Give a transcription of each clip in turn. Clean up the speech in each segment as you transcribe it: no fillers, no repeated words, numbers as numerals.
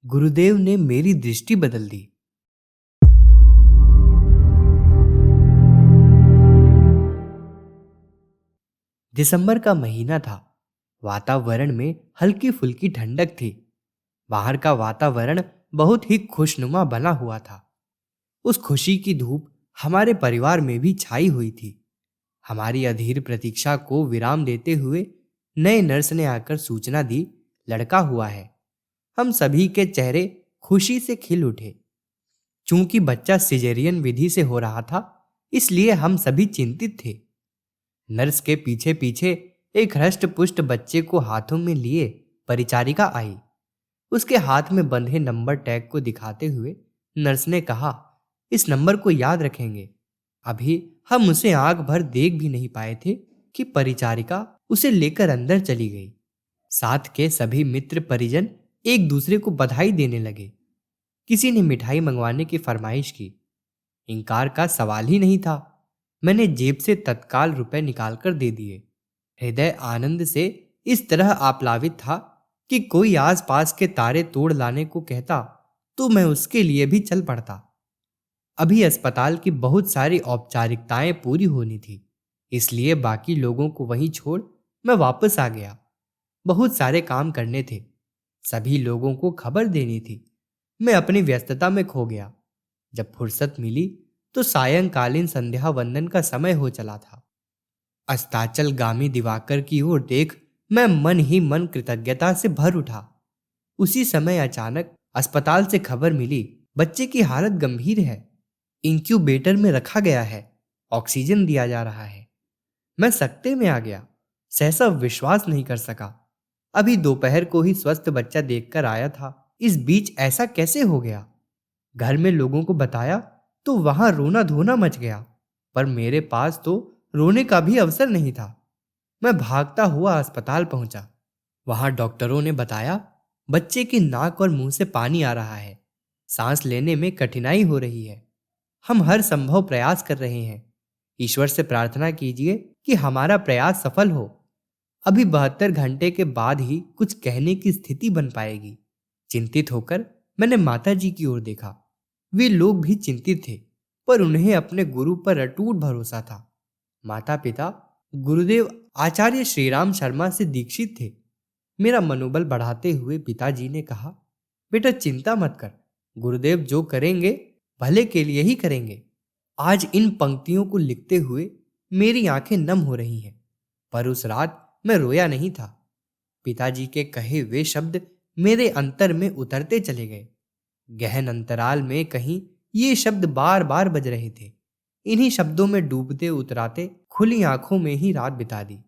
गुरुदेव ने मेरी दृष्टि बदल दी। दिसंबर का महीना था। वातावरण में हल्की फुल्की ठंडक थी। बाहर का वातावरण बहुत ही खुशनुमा बना हुआ था। उस खुशी की धूप हमारे परिवार में भी छाई हुई थी। हमारी अधीर प्रतीक्षा को विराम देते हुए नए नर्स ने आकर सूचना दी, लड़का हुआ है। हम सभी के चेहरे खुशी से खिल उठे। चूंकि बच्चा सिजेरियन विधि से हो रहा था, इसलिए हम सभी चिंतित थे। नर्स के पीछे पीछे एक हृष्ट-पुष्ट बच्चे को हाथों में लिए परिचारिका आई। उसके हाथ में बंधे नंबर टैग को दिखाते हुए नर्स ने कहा, इस नंबर को याद रखेंगे। अभी हम उसे आंख भर देख भी नहीं पाए थे कि परिचारिका उसे लेकर अंदर चली गई। साथ के सभी मित्र परिजन एक दूसरे को बधाई देने लगे। किसी ने मिठाई मंगवाने की फरमाइश की। इनकार का सवाल ही नहीं था। मैंने जेब से तत्काल रुपए निकालकर दे दिए। हृदय आनंद से इस तरह आप्लावित था कि कोई आसपास के तारे तोड़ लाने को कहता तो मैं उसके लिए भी चल पड़ता। अभी अस्पताल की बहुत सारी औपचारिकताएं पूरी होनी थी, इसलिए बाकी लोगों को वहीं छोड़ मैं वापस आ गया। बहुत सारे काम करने थे, सभी लोगों को खबर देनी थी। मैं अपनी व्यस्तता में खो गया। जब फुर्सत मिली तो सायंकालीन संध्या वंदन का समय हो चला था। अस्ताचलगामी दिवाकर की ओर देख मैं मन ही मन कृतज्ञता से भर उठा। उसी समय अचानक अस्पताल से खबर मिली, बच्चे की हालत गंभीर है, इंक्यूबेटर में रखा गया है, ऑक्सीजन दिया जा रहा है। मैं सकते में आ गया, सहसा विश्वास नहीं कर सका। अभी दोपहर को ही स्वस्थ बच्चा देखकर आया था, इस बीच ऐसा कैसे हो गया? घर में लोगों को बताया तो वहां रोना धोना मच गया, पर मेरे पास तो रोने का भी अवसर नहीं था। मैं भागता हुआ अस्पताल पहुंचा। वहां डॉक्टरों ने बताया, बच्चे की नाक और मुंह से पानी आ रहा है, सांस लेने में कठिनाई हो रही है। हम हर संभव प्रयास कर रहे हैं। ईश्वर से प्रार्थना कीजिए कि हमारा प्रयास सफल हो। अभी 72 घंटे के बाद ही कुछ कहने की स्थिति बन पाएगी। चिंतित होकर मैंने माताजी की ओर देखा। वे लोग भी चिंतित थे, पर उन्हें अपने गुरु पर अटूट भरोसा था। माता पिता गुरुदेव आचार्य श्रीराम शर्मा से दीक्षित थे। मेरा मनोबल बढ़ाते हुए पिताजी ने कहा, बेटा चिंता मत कर, गुरुदेव जो करेंगे भले के लिए ही करेंगे। आज इन पंक्तियों को लिखते हुए मेरी आंखें नम हो रही हैं, पर उस रात मैं रोया नहीं था। पिताजी के कहे वे शब्द मेरे अंतर में उतरते चले गए। गहन अंतराल में कहीं ये शब्द बार बार बज रहे थे। इन्हीं शब्दों में डूबते उतराते खुली आंखों में ही रात बिता दी।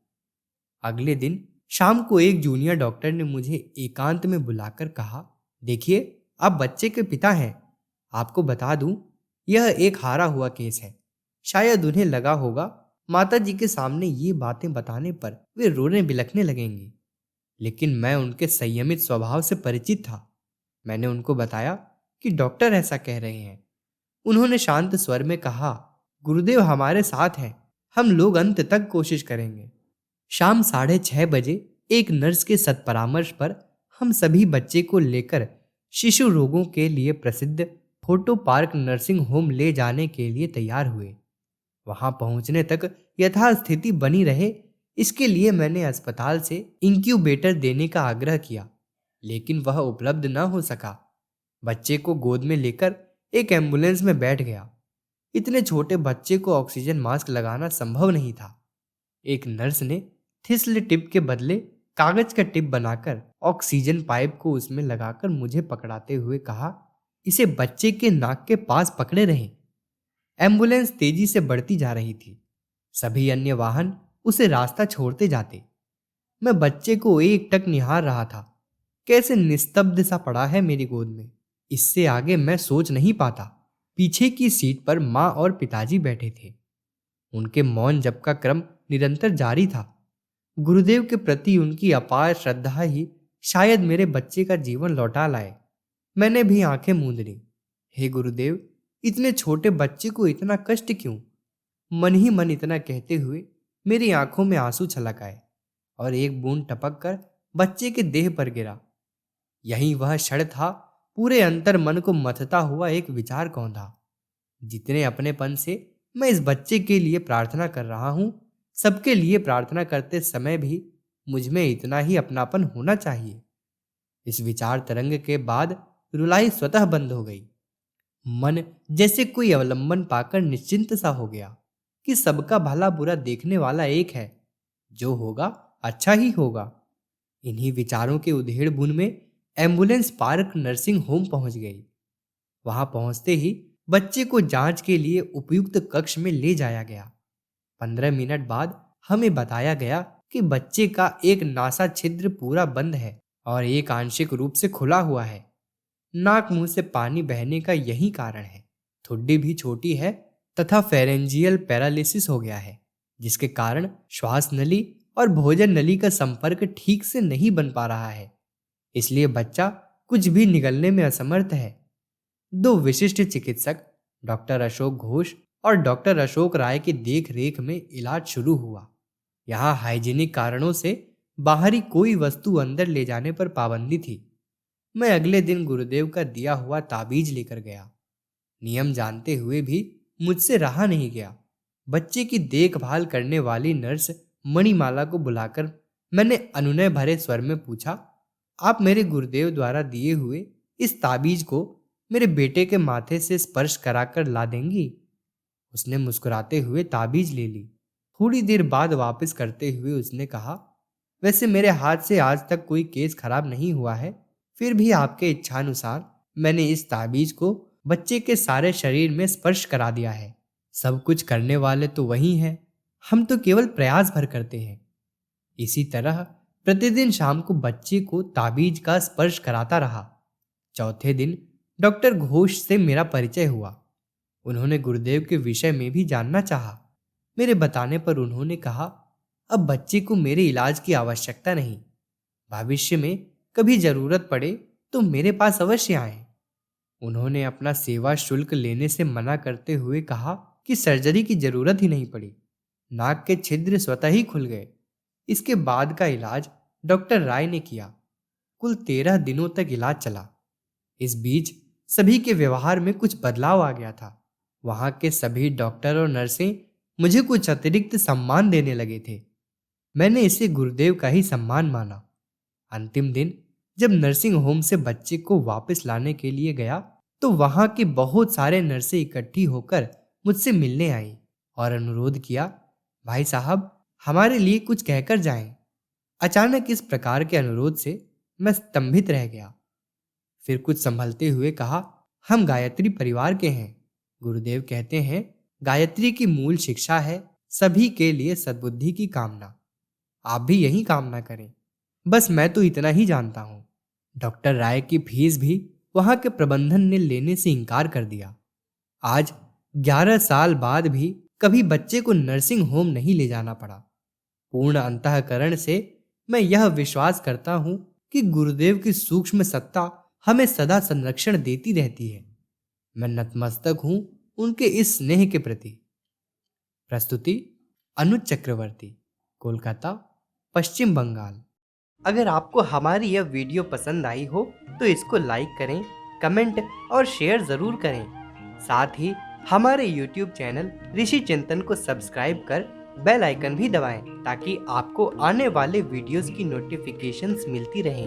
अगले दिन शाम को एक जूनियर डॉक्टर ने मुझे एकांत में बुलाकर कहा, देखिए आप बच्चे के पिता हैं, आपको बता दूं यह एक हारा हुआ केस है। शायद उन्हें लगा होगा माता जी के सामने ये बातें बताने पर वे रोने बिलखने लगेंगे, लेकिन मैं उनके संयमित स्वभाव से परिचित था। मैंने उनको बताया कि डॉक्टर ऐसा कह रहे हैं। उन्होंने शांत स्वर में कहा, गुरुदेव हमारे साथ हैं, हम लोग अंत तक कोशिश करेंगे। शाम 6:30 बजे एक नर्स के सत्परामर्श पर हम सभी बच्चे को लेकर शिशु रोगों के लिए प्रसिद्ध फोटो पार्क नर्सिंग होम ले जाने के लिए तैयार हुए। वहां पहुंचने तक यथास्थिति बनी रहे, इसके लिए मैंने अस्पताल से इंक्यूबेटर देने का आग्रह किया, लेकिन वह उपलब्ध न हो सका। बच्चे को गोद में लेकर एक एम्बुलेंस में बैठ गया। इतने छोटे बच्चे को ऑक्सीजन मास्क लगाना संभव नहीं था। एक नर्स ने थिस्ल टिप के बदले कागज का टिप बनाकर ऑक्सीजन पाइप को उसमें लगाकर मुझे पकड़ाते हुए कहा, इसे बच्चे के नाक के पास पकड़े रहें। एम्बुलेंस तेजी से बढ़ती जा रही थी। सभी अन्य वाहन उसे रास्ता छोड़ते जाते। मैं बच्चे को एकटक निहार रहा था। कैसे निस्तब्ध सा पड़ा है मेरी गोद में, इससे आगे मैं सोच नहीं पाता। पीछे की सीट पर माँ और पिताजी बैठे थे। उनके मौन जप का क्रम निरंतर जारी था। गुरुदेव के प्रति उनकी अपार श्रद्धा ही शायद मेरे बच्चे का जीवन लौटा लाए। मैंने भी आंखें मूंद ली। हे गुरुदेव, इतने छोटे बच्चे को इतना कष्ट क्यों? मन ही मन इतना कहते हुए मेरी आंखों में आंसू छलक आए और एक बूंद टपक कर बच्चे के देह पर गिरा। यही वह क्षण था पूरे अंतर मन को मथता हुआ एक विचार कौंधा। जितने अपनेपन से मैं इस बच्चे के लिए प्रार्थना कर रहा हूं, सबके लिए प्रार्थना करते समय भी मुझ में इतना ही अपनापन होना चाहिए। इस विचार तरंग के बाद रुलाई स्वतः बंद हो गई। मन जैसे कोई अवलंबन पाकर निश्चिंत सा हो गया कि सबका भला बुरा देखने वाला एक है, जो होगा अच्छा ही होगा। इन्हीं विचारों के उधेड़ बुन में एम्बुलेंस पार्क नर्सिंग होम पहुंच गई। वहां पहुंचते ही बच्चे को जांच के लिए उपयुक्त कक्ष में ले जाया गया। 15 मिनट बाद हमें बताया गया कि बच्चे का एक नासा छिद्र पूरा बंद है और एक आंशिक रूप से खुला हुआ है। नाक मुंह से पानी बहने का यही कारण है। ठुड्डी भी छोटी है तथा फेरेंजियल पैरालिसिस हो गया है, जिसके कारण श्वास नली और भोजन नली का संपर्क ठीक से नहीं बन पा रहा है। इसलिए बच्चा कुछ भी निगलने में असमर्थ है। 2 विशिष्ट चिकित्सक डॉक्टर अशोक घोष और डॉक्टर अशोक राय की देख रेख में इलाज शुरू हुआ। यहाँ हाइजीनिक कारणों से बाहरी कोई वस्तु अंदर ले जाने पर पाबंदी थी। मैं अगले दिन गुरुदेव का दिया हुआ ताबीज लेकर गया। नियम जानते हुए भी मुझसे रहा नहीं गया। बच्चे की देखभाल करने वाली नर्स मणिमाला को बुलाकर मैंने अनुनय भरे स्वर में पूछा, आप मेरे गुरुदेव द्वारा दिए हुए इस ताबीज को मेरे बेटे के माथे से स्पर्श कराकर ला देंगी? उसने मुस्कुराते हुए ताबीज ले ली। थोड़ी देर बाद वापस करते हुए उसने कहा, वैसे मेरे हाथ से आज तक कोई केस खराब नहीं हुआ है, फिर भी आपके इच्छानुसार मैंने इस ताबीज को बच्चे के सारे शरीर में स्पर्श करा दिया है। सब कुछ करने वाले तो वही हैं, हम तो केवल प्रयास भर करते हैं। इसी तरह प्रतिदिन शाम को बच्चे को ताबीज का स्पर्श कराता रहा। चौथे दिन डॉक्टर घोष से मेरा परिचय हुआ। उन्होंने गुरुदेव के विषय में भी जानना चाहा। मेरे बताने पर उन्होंने कहा, अब बच्चे को मेरे इलाज की आवश्यकता नहीं। भविष्य में कभी जरूरत पड़े तो मेरे पास अवश्य आए। उन्होंने अपना सेवा शुल्क लेने से मना करते हुए कहा कि सर्जरी की जरूरत ही नहीं पड़ी। नाक के छिद्र स्वतः ही खुल गए। इसके बाद का इलाज डॉक्टर राय ने किया। कुल 13 दिनों तक इलाज चला। इस बीच सभी के व्यवहार में कुछ बदलाव आ गया था। वहां के सभी डॉक्टर और नर्सें मुझे कुछ अतिरिक्त सम्मान देने लगे थे। मैंने इसे गुरुदेव का ही सम्मान माना। अंतिम दिन जब नर्सिंग होम से बच्चे को वापस लाने के लिए गया तो वहां के बहुत सारे नर्सें इकट्ठी होकर मुझसे मिलने आई और अनुरोध किया, भाई साहब हमारे लिए कुछ कहकर जाएं। अचानक इस प्रकार के अनुरोध से मैं स्तंभित रह गया। फिर कुछ संभलते हुए कहा, हम गायत्री परिवार के हैं। गुरुदेव कहते हैं, गायत्री की मूल शिक्षा है सभी के लिए सद्बुद्धि की कामना। आप भी यही कामना करें। बस मैं तो इतना ही जानता हूं। डॉक्टर राय की फीस भी वहां के प्रबंधन ने लेने से इनकार कर दिया। आज 11 साल बाद भी कभी बच्चे को नर्सिंग होम नहीं ले जाना पड़ा। पूर्ण अंतःकरण से मैं यह विश्वास करता हूं कि गुरुदेव की सूक्ष्म सत्ता हमें सदा संरक्षण देती रहती है। मैं नतमस्तक हूं उनके इस स्नेह के प्रति। प्रस्तुति अनुज चक्रवर्ती, कोलकाता, पश्चिम बंगाल। अगर आपको हमारी यह वीडियो पसंद आई हो तो इसको लाइक करें, कमेंट और शेयर ज़रूर करें। साथ ही हमारे YouTube चैनल ऋषि चिंतन को सब्सक्राइब कर बेल आइकन भी दबाएं ताकि आपको आने वाले वीडियोस की नोटिफिकेशंस मिलती रहें।